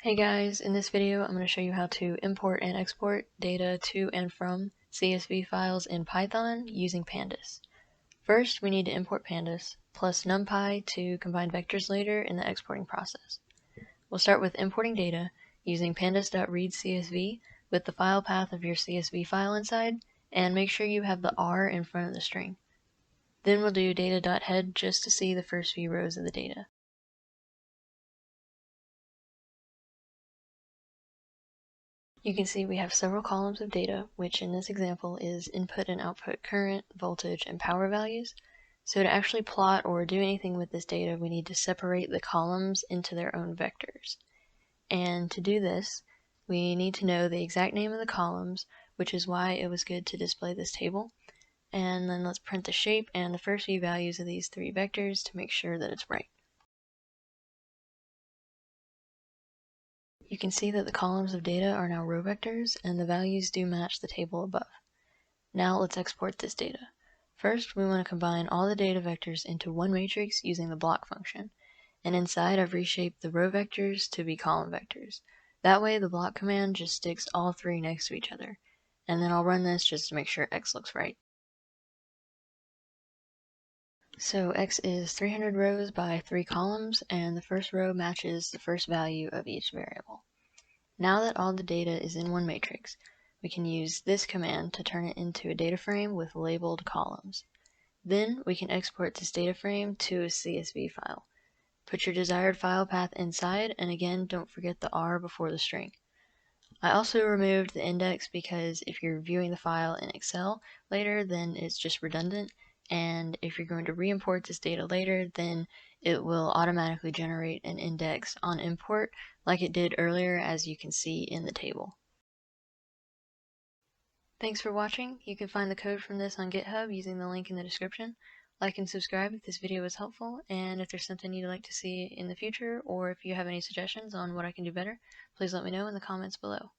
Hey guys, in this video I'm going to show you how to import and export data to and from CSV files in Python using Pandas. First, we need to import Pandas plus NumPy to combine vectors later in the exporting process. We'll start with importing data using pandas.readCSV with the file path of your CSV file inside, and make sure you have the R in front of the string. Then we'll do data.head just to see the first few rows of the data. You can see we have several columns of data, which in this example is input and output current, voltage, and power values. So to actually plot or do anything with this data, we need to separate the columns into their own vectors. And to do this, we need to know the exact name of the columns, which is why it was good to display this table. And then let's print the shape and the first few values of these three vectors to make sure that it's right. You can see that the columns of data are now row vectors, and the values do match the table above. Now let's export this data. First, we want to combine all the data vectors into one matrix using the block function. And inside, I've reshaped the row vectors to be column vectors. That way, the block command just sticks all three next to each other. And then I'll run this just to make sure X looks right. So X is 300 rows by 3 columns, and the first row matches the first value of each variable. Now that all the data is in one matrix, we can use this command to turn it into a data frame with labeled columns. Then we can export this data frame to a CSV file. Put your desired file path inside, and again, don't forget the R before the string. I also removed the index because if you're viewing the file in Excel later, then it's just redundant, and if you're going to re-import this data later, then it will automatically generate an index on import like it did earlier, as you can see in the table. Thanks for watching. You can find the code from this on GitHub using the link in the description. Like and subscribe if this video was helpful, and if there's something you'd like to see in the future, or if you have any suggestions on what I can do better, please let me know in the comments below.